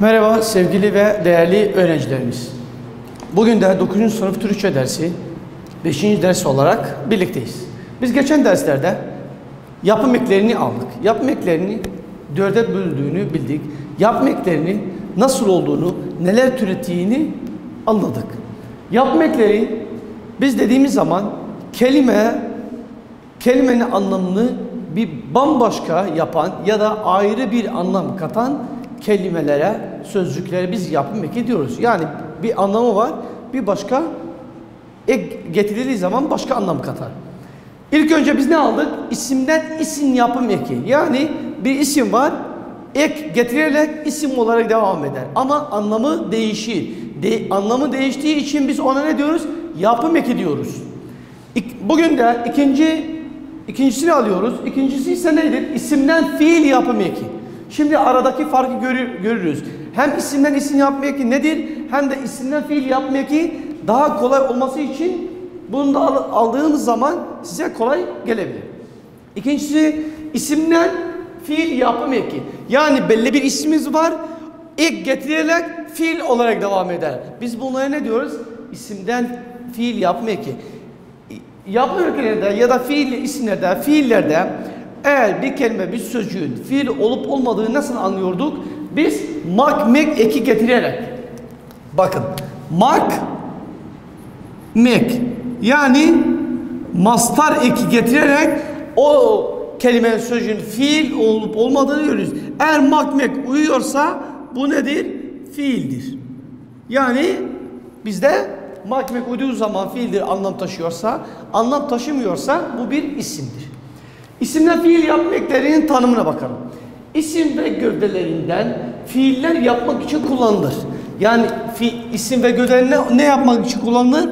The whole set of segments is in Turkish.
Merhaba sevgili ve değerli öğrencilerimiz. Bugün de 9. sınıf Türkçe dersi 5. ders olarak birlikteyiz. Biz geçen derslerde yapım eklerini aldık. Yapım eklerini 4'e böldüğünü bildik. Yapım eklerinin nasıl olduğunu, neler türettiğini anladık. Yapım ekleri biz dediğimiz zaman kelimenin anlamını bir bambaşka yapan ya da ayrı bir anlam katan kelimelere, sözcüklere biz yapım eki diyoruz. Yani bir anlamı var, bir başka ek getirildiği zaman başka anlam katar. İlk önce biz ne aldık? İsimden isim yapım eki. Yani bir isim var, ek getirilerek isim olarak devam eder. Ama anlamı değişir. Anlamı değiştiği için biz ona ne diyoruz? Yapım eki diyoruz. Bugün de ikincisini alıyoruz. İkincisi ise nedir? İsimden fiil yapım eki. Şimdi aradaki farkı görürüz. Hem isimden isim yapma eki nedir? Hem de isimden fiil yapma eki daha kolay olması için bunu da aldığınız zaman size kolay gelebilir. İkincisi isimden fiil yapım eki. Yani belli bir ismimiz var. Ek getirilerek fiil olarak devam eder. Biz bunlara ne diyoruz? İsimden fiil yapım eki. Yapım ekilerde ya da fiil isimlerde, fiillerde eğer bir kelime, bir sözcüğün fiil olup olmadığını nasıl anlıyorduk? Biz mak, mek eki getirerek. Bakın. Mak, mek. Yani mastar eki getirerek o kelimenin, sözcüğün fiil olup olmadığını görürüz. Eğer mak, mek uyuyorsa bu nedir? Fiildir. Yani bizde mak, mek uyduğu zaman fiildir, anlam taşıyorsa, anlam taşımıyorsa bu bir isimdir. İsimden fiil yapma eklerinin tanımına bakalım. İsim ve gövdelerinden fiiller yapmak için kullanılır. Yani isim ve gövdelerini ne yapmak için kullanılır?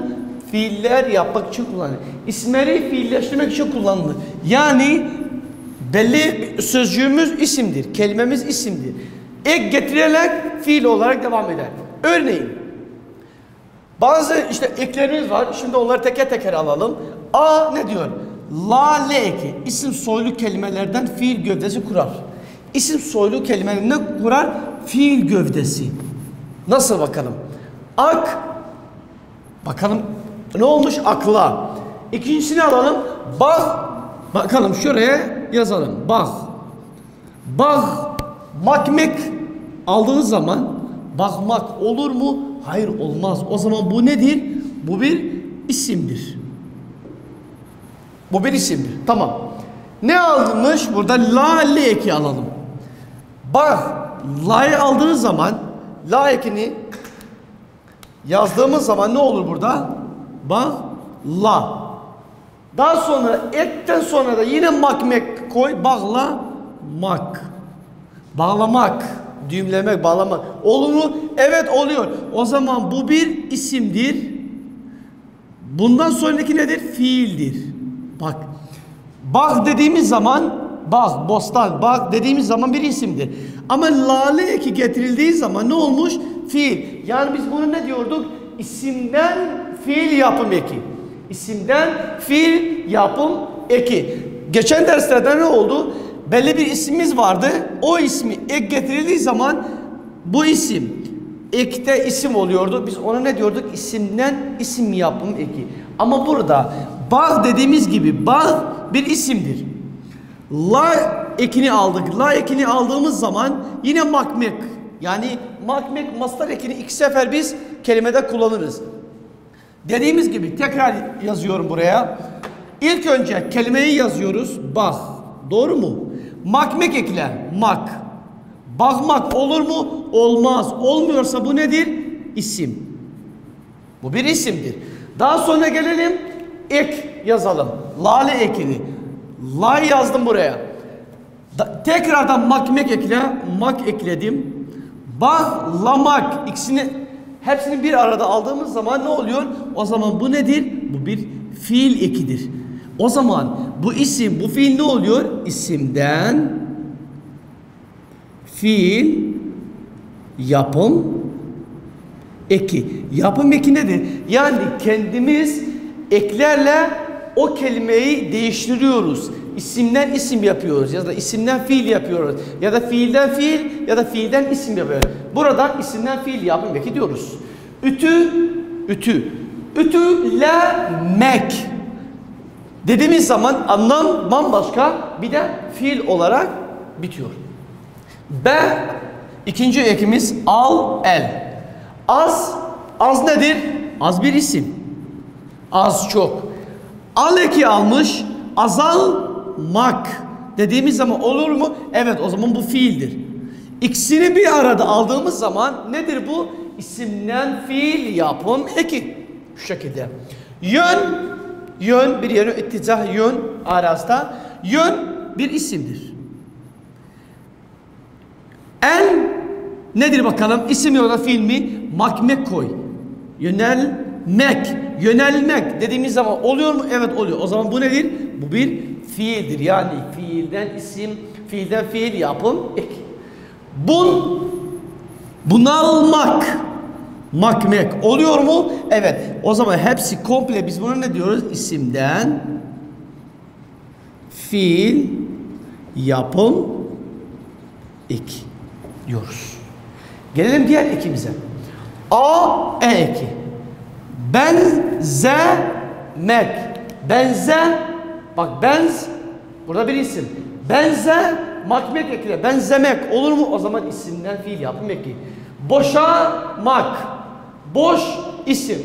Fiiller yapmak için kullanılır. İsimleri fiilleştirmek için kullanılır. Yani belli sözcüğümüz isimdir. Kelimemiz isimdir. Ek getirilerek fiil olarak devam eder. Örneğin bazı eklerimiz var. Şimdi onları teker teker alalım. A ne diyor? La, le eki. İsim soylu kelimelerden fiil gövdesi kurar. İsim soylu kelimelerden kurar fiil gövdesi. Nasıl bakalım? Ak. Bakalım ne olmuş akla. İkincisini alalım. Bah. Bakalım şuraya yazalım. Bah. Bah. Makmek aldığınız zaman bakmak olur mu? Hayır olmaz. O zaman bu nedir? Bu bir isimdir. Bu bir isimdir. Tamam. Ne almış? Burada la, le eki alalım. Bak, la'yı aldığınız zaman la ekini yazdığımız zaman ne olur burada? Bak, la. Daha sonra ekten sonra da yine makmek koy. Bağla, mak. Bağlamak, düğümlemek, bağlamak. Olur mu? Evet oluyor. O zaman bu bir isimdir. Bundan sonraki nedir? Fiildir. Bak. Bağ dediğimiz zaman, bağ, bostan, bağ dediğimiz zaman bir isimdir. Ama lale eki getirildiği zaman ne olmuş? Fiil. Yani biz bunu ne diyorduk? İsimden fiil yapım eki. İsimden fiil yapım eki. Geçen derslerde ne oldu? Belli bir ismimiz vardı. O ismi ek getirildiği zaman bu isim ekte isim oluyordu. Biz ona ne diyorduk? İsimden isim yapım eki. Ama burada bağ dediğimiz gibi bağ bir isimdir. La ekini aldık. La ekini aldığımız zaman yine makmek. Yani makmek mastar ekini iki sefer biz kelimede kullanırız. Dediğimiz gibi tekrar yazıyorum buraya. İlk önce kelimeyi yazıyoruz. Bağ. Doğru mu? Makmek ekle. Mak. Bakmak olur mu? Olmaz. Olmuyorsa bu nedir? İsim. Bu bir isimdir. Daha sonra gelelim. Ek yazalım. Lale ekini. La yazdım buraya. Tekrardan makmek ekle. Mak ekledim. Bağlamak. Hepsini bir arada aldığımız zaman ne oluyor? O zaman bu nedir? Bu bir fiil ekidir. O zaman bu isim, bu fiil ne oluyor? İsimden fiil yapım eki. Yapım eki nedir? Yani kendimiz eklerle o kelimeyi değiştiriyoruz. İsimden isim yapıyoruz ya da isimden fiil yapıyoruz. Ya da fiilden fiil ya da fiilden isim yapıyoruz. Buradan isimden fiil yapım eki diyoruz. Ütü, ütü. Ütülemek. Dediğimiz zaman anlam bambaşka, bir de fiil olarak bitiyor. B, ikinci ekimiz al, el. Az nedir? Az bir isim. Az çok. Al eki almış, azalmak dediğimiz zaman olur mu? Evet, o zaman bu fiildir. İkisini bir arada aldığımız zaman nedir bu? İsimden fiil yapım eki. Şu şekilde. Yön bir yere itticah, yön arasında. Yön bir isimdir. El nedir bakalım? İsim ya da fiil mi? Makmek koy. Yönelmek dediğimiz zaman oluyor mu? Evet oluyor. O zaman bu nedir? Bu bir fiildir. Yani fiilden isim, fiilden fiil yapım ek. Bunalmak. Makmek oluyor mu? Evet. O zaman hepsi komple biz buna ne diyoruz? İsimden fiil yapım ek diyoruz. Gelelim diğer ekimize. Eki. Benzemek. Bak burada bir isim. Makmek ekle. Benzemek olur mu? O zaman isimden fiil yapım eki. Boşamak. Boş isim.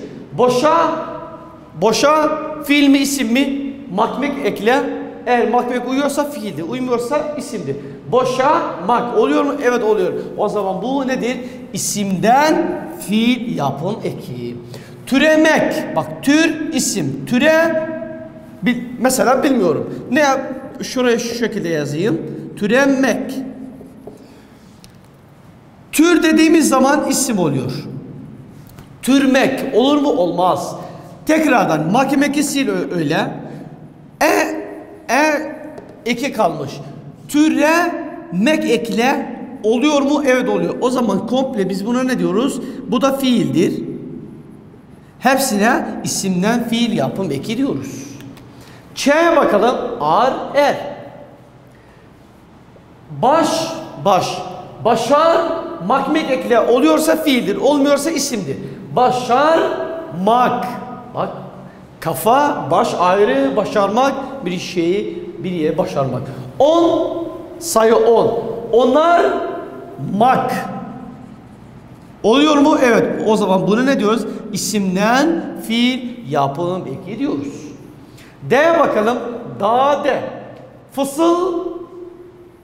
Boşa fiil mi isim mi? Makmek ekle. Eğer makmek uyuyorsa fiildir. Uymuyorsa isimdir. Boşamak oluyor mu? Evet oluyor. O zaman bu nedir? İsimden fiil yapım eki. Türemek. Bak tür isim. Mesela bilmiyorum. Şuraya şu şekilde yazayım. Türemek. Tür dediğimiz zaman isim oluyor. Türmek olur mu? Olmaz. Tekrardan mahkeme kesiyle öyle. Eki kalmış. Türemek ekle oluyor mu? Evet oluyor. O zaman komple biz buna ne diyoruz? Bu da fiildir. Hepsine isimden fiil yapım eki diyoruz. Ç'ye bakalım. Er. Başar makmek ekle oluyorsa fiildir. Olmuyorsa isimdir. Başarmak. Bak. Kafa, baş ayrı, başarmak, bir şeyi bir yere başarmak. Sayı 10. Onarmak. Oluyor mu? Evet. O zaman bunu ne diyoruz? İsimden fiil yapım eki diyoruz. D'ye bakalım.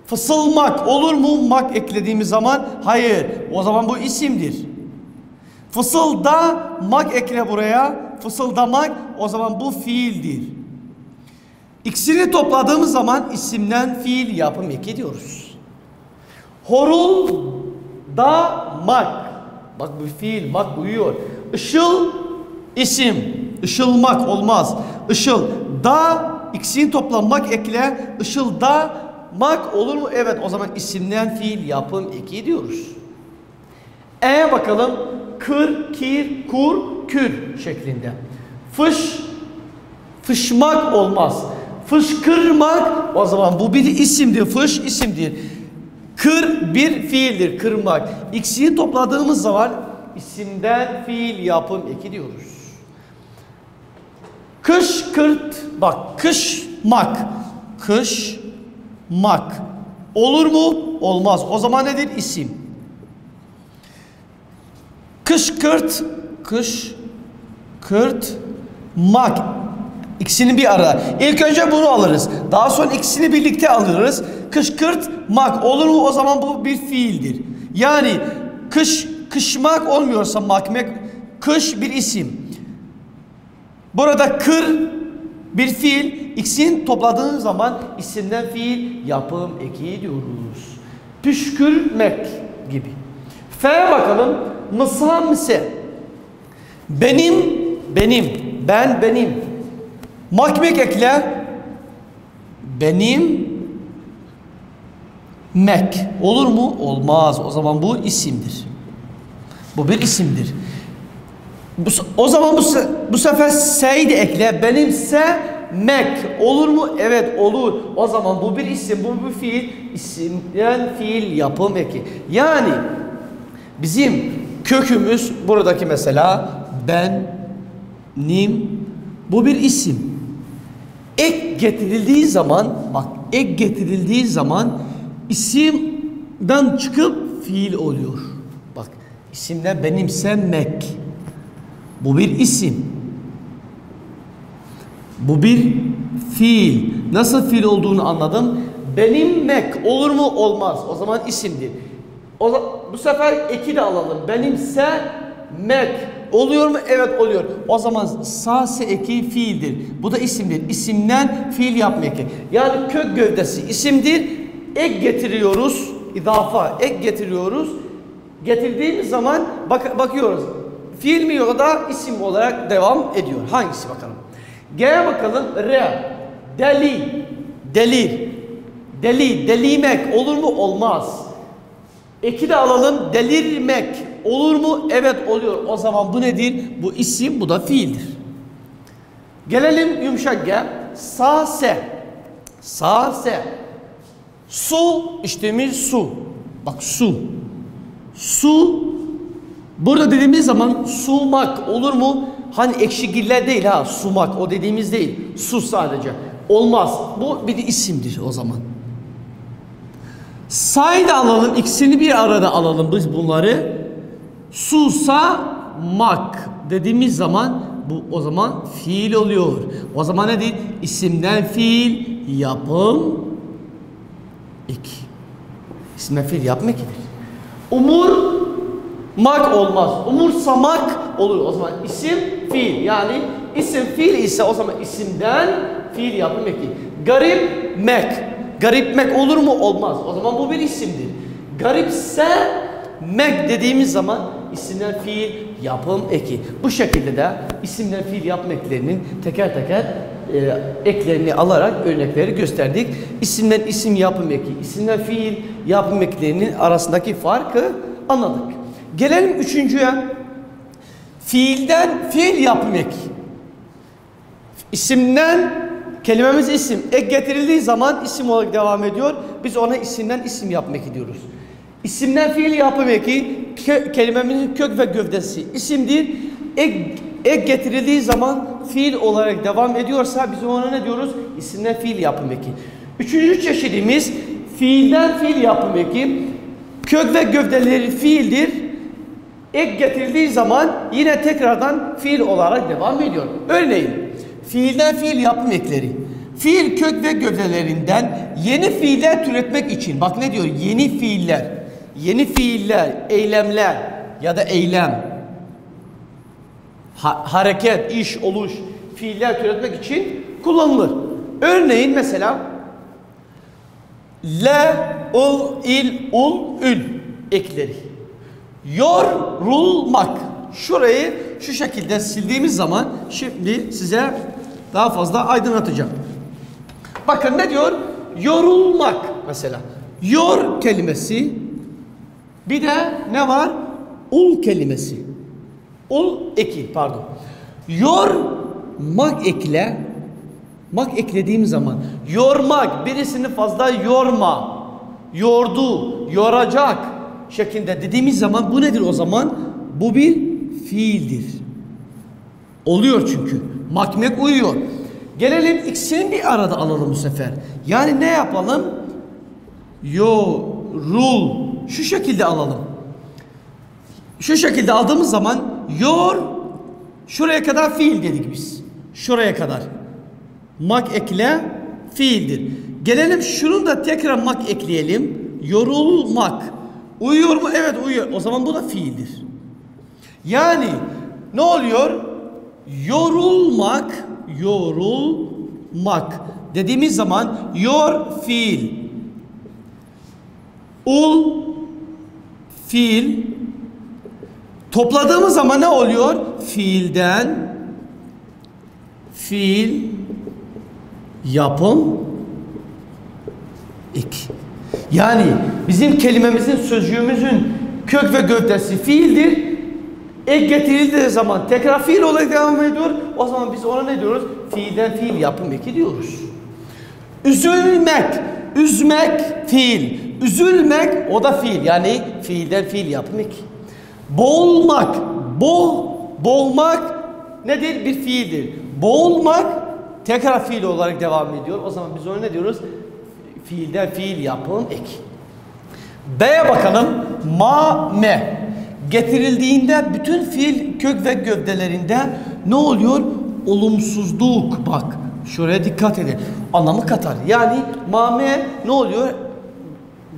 Fısılmak olur mu? Mak eklediğimiz zaman hayır. O zaman bu isimdir. Fısıldamak ekle buraya. Fısıldamak o zaman bu fiildir. İkisini topladığımız zaman isimden fiil yapım eki diyoruz. Horuldamak. Bak bu fiil, mak uyuyor. Işıl isim. Işılmak olmaz. İkisini toplanmak ekle. Işıldamak olur mu? Evet, o zaman isimden fiil yapım eki diyoruz. Bakalım. Kür şeklinde. Fışmak olmaz. Fışkırmak o zaman bu bir isimdir. Fış isimdir. Kır bir fiildir. Kırmak. İkisini topladığımız zaman isimden fiil yapım eki diyoruz. Kışmak. Olur mu? Olmaz. O zaman nedir? İsim. Kışkırtmak. İkisini bir arada. İlk önce bunu alırız. Daha sonra ikisini birlikte alırız. Kışkırtmak olur mu? O zaman bu bir fiildir. Yani kışmak olmuyorsa makmek, kış bir isim. Burada kır bir fiil. İkisini topladığımız zaman isimden fiil yapım eki diyoruz. Püskürmek gibi. F'ye bakalım. Mısamse. Benim. Makmek ekle. Mek. Olur mu? Olmaz. O zaman bu isimdir. Bu bir isimdir. O zaman bu sefer S'yi de ekle. mek olur mu? Evet olur. O zaman bu bir isim, bu bir fiil. İsimden fiil yapım eki. Yani bizim kökümüz buradaki mesela benim, bu bir isim. Ek getirildiği zaman, bak ek getirildiği zaman isimden çıkıp fiil oluyor. Bak isimden benimsemek. Bu bir isim. Bu bir fiil. Nasıl fiil olduğunu anladım. Benimmek olur mu? Olmaz. O zaman isimdir. Bu sefer eki de alalım. Benimsemek oluyor mu? Evet oluyor. O zaman sase eki fiildir. Bu da isimdir. İsimden fiil yapma eki. Yani kök gövdesi isimdir. Ek getiriyoruz. İdafa ek getiriyoruz. Getirdiğimiz zaman bakıyoruz. Fiil mi yok da isim olarak devam ediyor. Hangisi bakalım? G'ye bakalım. R. Deli. Delir. Deli. Delimek olur mu? Olmaz. Eki de alalım. Delirmek olur mu? Evet oluyor. O zaman bu nedir? Bu isim, bu da fiildir. Gelelim yumuşak G. Sase. Sase. Su içtiğimiz su. Bak su. Su. Burada dediğimiz zaman sumak olur mu? Hani ekşigiller değil ha. Sumak o dediğimiz değil. Su sadece. Olmaz. Bu bir de isimdir o zaman. Sa'yı da alalım. İkisini bir arada alalım biz bunları. Susamak dediğimiz zaman bu o zaman fiil oluyor. O zaman nedir? İsimden fiil yapım eki. İsimden fiil yapım ekidir. Umurmak olmaz. Umursamak olur. O zaman isim fiil. Yani isim fiil ise o zaman isimden fiil yapım eki. Garipmek. Garipmek olur mu? Olmaz. O zaman bu bir isimdir. Garipsemek dediğimiz zaman isimden fiil yapım eki. Bu şekilde de isimden fiil yapım eklerinin teker teker eklerini alarak örnekleri gösterdik. İsimden isim yapım eki, isimden fiil yapım eklerinin arasındaki farkı anladık. Gelelim üçüncüye. Fiilden fiil yapım eki. İsimden kelimemiz isim. Ek getirildiği zaman isim olarak devam ediyor. Biz ona isimden isim yapım eki diyoruz. İsimden fiil yapım eki kelimemizin kök ve gövdesi isimdir. Ek getirildiği zaman fiil olarak devam ediyorsa biz ona ne diyoruz? İsimden fiil yapım eki. Üçüncü çeşidimiz fiilden fiil yapım eki. Kök ve gövdeleri fiildir. Ek getirildiği zaman yine tekrardan fiil olarak devam ediyor. Örneğin fiilden fiil yapım ekleri. Fiil kök ve gövdelerinden yeni fiiller türetmek için. Bak ne diyor? Yeni fiiller. Yeni fiiller, eylemler ya da eylem. Hareket, iş, oluş, fiiller türetmek için kullanılır. Örneğin mesela le, ul, il, ul, ül ekleri. Yorulmak. Şurayı şu şekilde sildiğimiz zaman şimdi size daha fazla aydınlatacağım. Bakın ne diyor? Yorulmak mesela. Yor kelimesi. Bir de ne var? Ul kelimesi. Ul eki pardon. Yormak ekle. Mak eklediğim zaman yormak, birisini fazla yorma, yordu, yoracak şeklinde dediğimiz zaman bu nedir o zaman? Bu bir fiildir. Oluyor çünkü. Makmek uyuyor. Gelelim ikisini bir arada alalım bu sefer. Yani ne yapalım? Yorul. Şu şekilde alalım. Şu şekilde aldığımız zaman yor, şuraya kadar fiil dedik biz. Şuraya kadar. Mak ekle fiildir. Gelelim şunu da tekrar mak ekleyelim. Yorulmak. Uyuyor mu? Evet uyuyor. O zaman bu da fiildir. Yani ne oluyor? Yorulmak, yorulmak dediğimiz zaman yor fiil. Ul fiil. Topladığımız zaman ne oluyor? Fiilden fiil yapım ek. Yani bizim kelimemizin, sözcüğümüzün kök ve gövdesi fiildir. Ek getirildiği zaman tekrar fiil olarak devam ediyor. O zaman biz ona ne diyoruz? Fiilden fiil yapım eki diyoruz. Üzülmek, üzmek fiil. Üzülmek o da fiil. Yani fiilden fiil yapım eki. Boğulmak, boğulmak nedir? Bir fiildir. Boğulmak tekrar fiil olarak devam ediyor. O zaman biz ona ne diyoruz? Fiilden fiil yapım eki. B'ye bakalım. Ma-me. Getirildiğinde bütün fiil kök ve gövdelerinde ne oluyor? Olumsuzluk. Bak şuraya dikkat edin. Anlamı katar. Yani ma-me ne oluyor?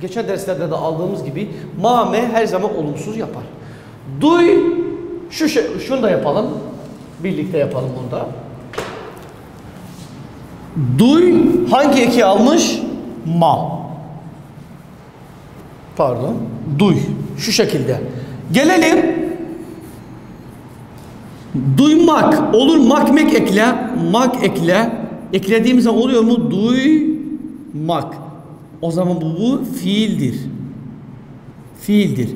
Geçen derslerde de aldığımız gibi ma-me her zaman olumsuz yapar. Duy. Şunu da yapalım. Birlikte yapalım bunu da. Duy hangi eki almış? Ma. Pardon. Duy. Şu şekilde. Gelelim. Duymak. Olur makmek ekle. Mak ekle. Eklediğimiz zaman oluyor mu? Duymak. O zaman bu fiildir. Fiildir.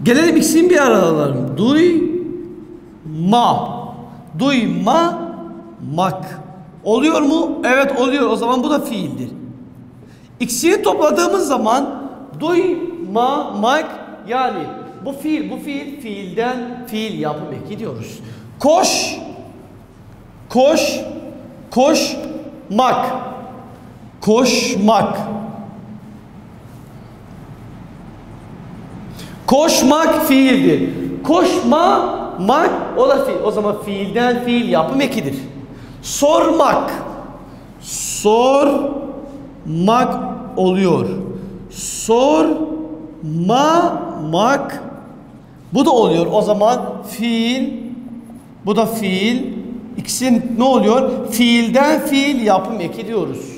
Gelelim ikisini bir arada alalım. Duyma. Duyma. Mak. Oluyor mu? Evet oluyor. O zaman bu da fiildir. İkisini topladığımız zaman duymamak yani bu fiilden fiil yapım eki diyoruz. Koş, koşmak, koşmak. Koşmak fiildir. Koşmamak o da fiil. O zaman fiilden fiil yapım ekidir. Sormak, sormak oluyor. Sormamak bu da oluyor. O zaman fiil, bu da fiil. İkisi ne oluyor? Fiilden fiil yapım eki diyoruz.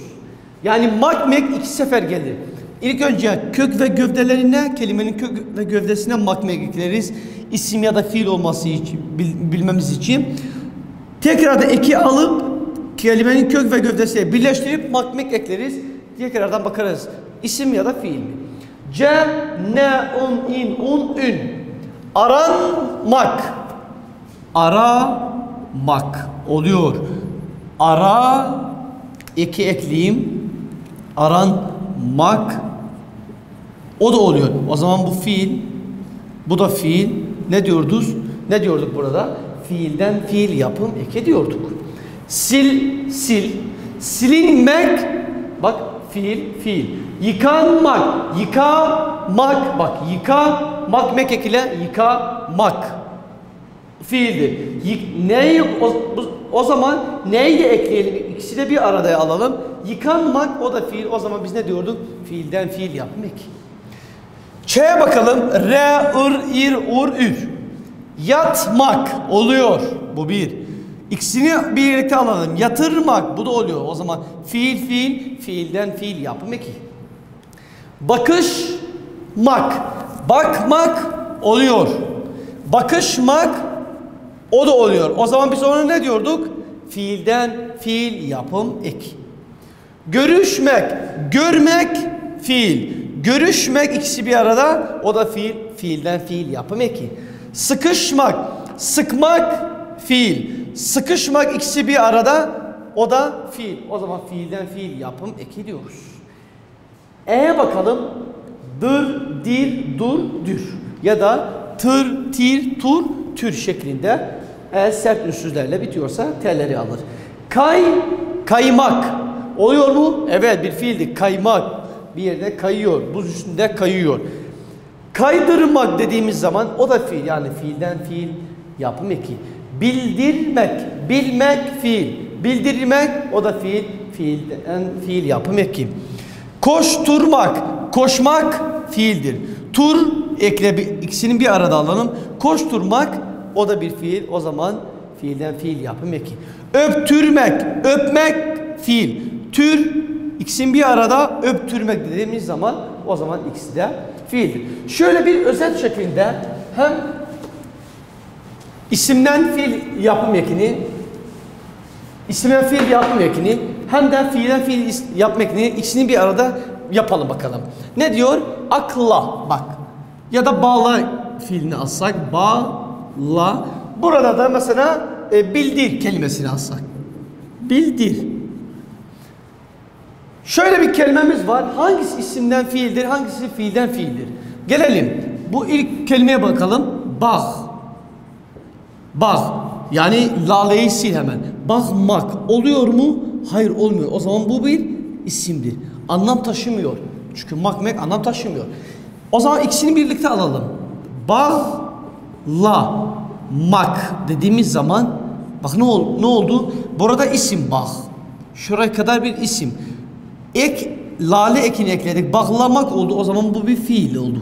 Yani makmek iki sefer gelir. İlk önce kök ve gövdelerine, kelimenin kök ve gövdesine makmek ekleriz. İsim ya da fiil olması için, bilmemiz için. Tekrar da eki alıp kelimenin kök ve gövdesiyle birleştirip makmek ekleriz. Tekrardan bakarız. İsim ya da fiil mi? C, ne, un, in, un, ün. Aranmak. Aramak oluyor. Ara, eki ekleyeyim. Aranmak. O da oluyor. O zaman bu fiil. Bu da fiil. Ne diyorduk? Ne diyorduk burada? Fiilden fiil yapım eki diyorduk. Sil. Silinmek. Bak fiil. Yıkanmak. Yıkamak. Bak yıkamak mek ekile yıkamak. Fiildir. O zaman neyi de ekleyelim? İkisi de bir arada alalım. Yıkanmak o da fiil. O zaman biz ne diyorduk? Fiilden fiil yapmak. Ç'ye bakalım. Re, ir, ur, ür. Yatmak oluyor. Bu bir. İkisini birlikte alalım. Yatırmak bu da oluyor. O zaman fiilden fiil yapmak. Bakışmak. Bakmak oluyor. Bakışmak o da oluyor. O zaman biz ona ne diyorduk? Fiilden fiil yapım eki. Görüşmek, görmek fiil. Görüşmek ikisi bir arada o da fiilden fiil yapım eki. Sıkışmak, sıkmak fiil. Sıkışmak ikisi bir arada o da fiil. O zaman fiilden fiil yapım eki diyoruz. E'ye bakalım. Dır, dir, dur, dür. Ya da tır, tir, tur, tür şeklinde eğer sert ünsüzlerle bitiyorsa T'leri alır. Kaymak. Oluyor mu? Evet bir fiildir. Kaymak. Bir yerde kayıyor. Buz üstünde kayıyor. Kaydırmak dediğimiz zaman o da fiil. Yani fiilden fiil yapım eki. Bildirmek. Bilmek fiil. Bildirmek o da fiil. Fiilden fiil yapım eki. Koşturmak. Koşmak fiildir. Tur ikisini bir arada alalım. Koşturmak o da bir fiil. O zaman fiilden fiil yapım eki. Öptürmek. Öpmek fiil. Tür ikisini bir arada öptürmek dediğimiz zaman o zaman ikisi de fiildir. Şöyle bir özet şeklinde hem isimden fiil yapım ekini hem de fiilden fiil yapım ekini ikisini bir arada yapalım bakalım. Ne diyor? Akla bak. Ya da bağla fiilini alsak la. Burada da mesela bildir kelimesini alsak. Bildir. Şöyle bir kelimemiz var. Hangisi isimden fiildir, hangisi fiilden fiildir? Gelelim. Bu ilk kelimeye bakalım. Bağ. Bağ. Yani laleyi sil hemen. Bakmak oluyor mu? Hayır, olmuyor. O zaman bu bir isimdir. Anlam taşımıyor. Çünkü makmek anlam taşımıyor. O zaman ikisini birlikte alalım. Bağla mak dediğimiz zaman bak ne oldu? Burada isim bağ. Şuraya kadar bir isim. Ek, lale ekini ekledik. Bağlamak oldu. O zaman bu bir fiil oldu.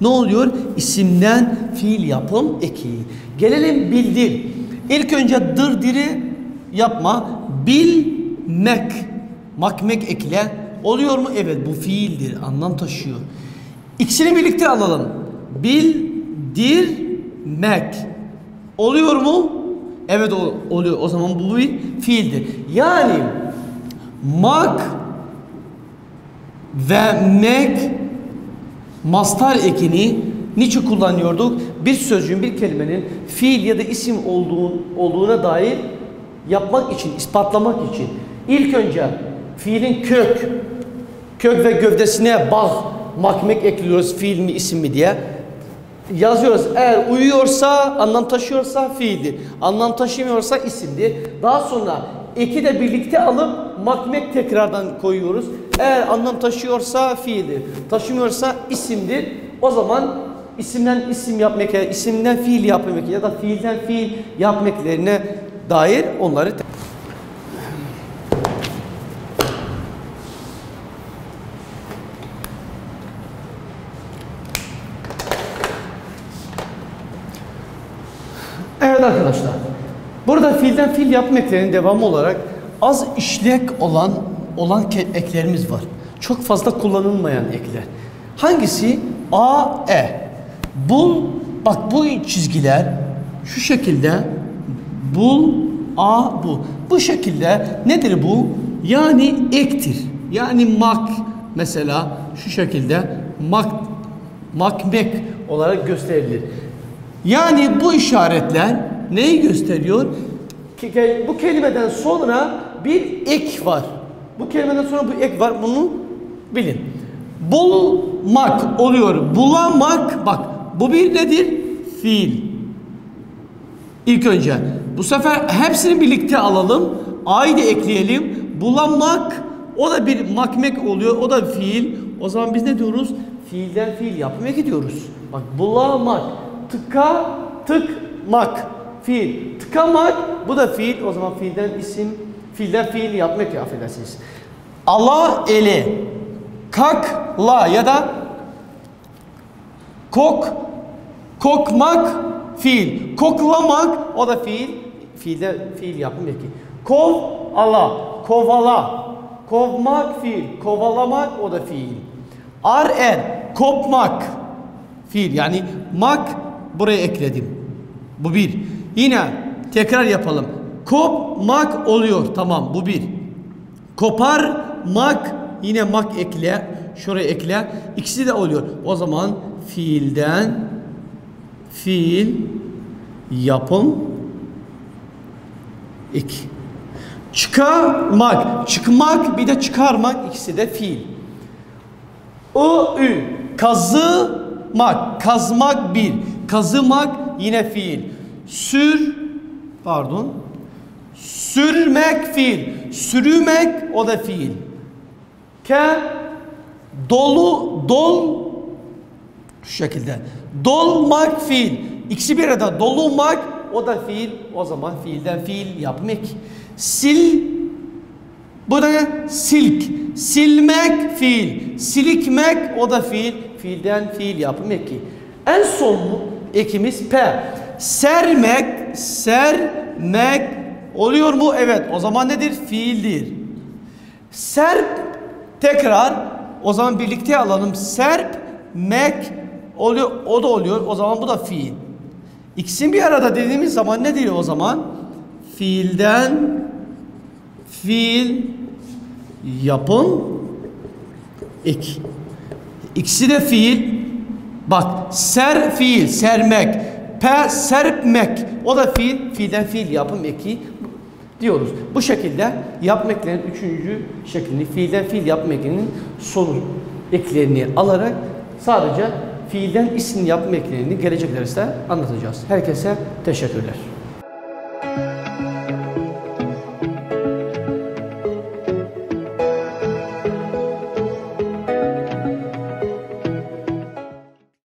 Ne oluyor? İsimden fiil yapım eki. Gelelim bildir. İlk önce diri yapma. Bilmek. Makmek ekle. Oluyor mu? Evet, bu fiildir. Anlam taşıyor. İkisini birlikte alalım. Bildirmek. Oluyor mu? Evet, oluyor. O zaman bu bir fiildir. Yani mak ve mek mastar ekini niçin kullanıyorduk? Bir sözcüğün, bir kelimenin fiil ya da isim olduğuna dair yapmak için, ispatlamak için. İlk önce fiilin kök ve gövdesine bağ, makmek ekliyoruz, fiil mi isim mi diye. Yazıyoruz. Eğer uyuyorsa, anlam taşıyorsa fiildir. Anlam taşımıyorsa isimdir. Daha sonra eki de birlikte alıp makmek tekrardan koyuyoruz. Eğer anlam taşıyorsa fiildir. Taşımıyorsa isimdir. O zaman isimden isim yapmak, isimden fiil yapmak ya da fiilden fiil yapmaklarına dair onları evet arkadaşlar. Burada fiilden fiil yapma eklerinin devamı olarak az işlek olan eklerimiz var. Çok fazla kullanılmayan ekler. Hangisi? A, E. Bul, bak bu çizgiler şu şekilde bul, A, bu. Bu şekilde nedir bu? Yani ektir. Yani mak mesela şu şekilde makmek olarak gösterilir. Yani bu işaretler neyi gösteriyor? Bu kelimeden sonra bir ek var. Bu kelimeden sonra bu ek var. Bunu bilin. Bulmak oluyor. Bulamak, bak bu bir nedir? Fiil. İlk önce. Bu sefer hepsini birlikte alalım. A'yı da ekleyelim. Bulamak, o da bir makmek oluyor. O da fiil. O zaman biz ne diyoruz? Fiilden fiil yapmaya gidiyoruz. Bak bulamak. Tıkmak. Fiil. Tıkamak, bu da fiil. O zaman fiilden isim, fiilden fiil yapmak, affedersiniz. Ala eli. Kakla ya da kokmak fiil. Koklamak, o da fiil. Fiilden fiil yapmak. Kovala. Kovmak fiil. Kovalamak, o da fiil. Kopmak fiil. Yani mak buraya ekledim. Bu bir. Yine tekrar yapalım. Kopmak oluyor. Tamam, bu bir. Koparmak, yine mak ekle. Şuraya ekle. İkisi de oluyor. O zaman fiilden fiil yapım ek. Çıkmak bir de çıkarmak, ikisi de fiil. Kazmak bir. Kazımak yine fiil. Sürmek fiil. Sürümek, o da fiil. Şu şekilde. Dolmak fiil. İkisi bir arada. Dolumak, o da fiil. O zaman fiilden fiil yapmak. Bu da ne? Silmek fiil. Silikmek, o da fiil. Fiilden fiil yapmak. En son ekimiz P. Sermek oluyor mu? Evet. O zaman nedir? Fiildir. Tekrar o zaman birlikte alalım. Serpmek oluyor. O da oluyor. O zaman bu da fiil. İkisini bir arada dediğimiz zaman ne diyor o zaman? Fiilden fiil yapım ek. İkisi de fiil. Bak fiil, sermek. P serpmek. O da fiil. Fiilden fiil yapım eki diyoruz. Bu şekilde yapım eklerinin üçüncü şeklini, fiilden fiil yapım eklerinin sonu eklerini alarak sadece fiilden isim yapım eklerini gelecek derste anlatacağız. Herkese teşekkürler.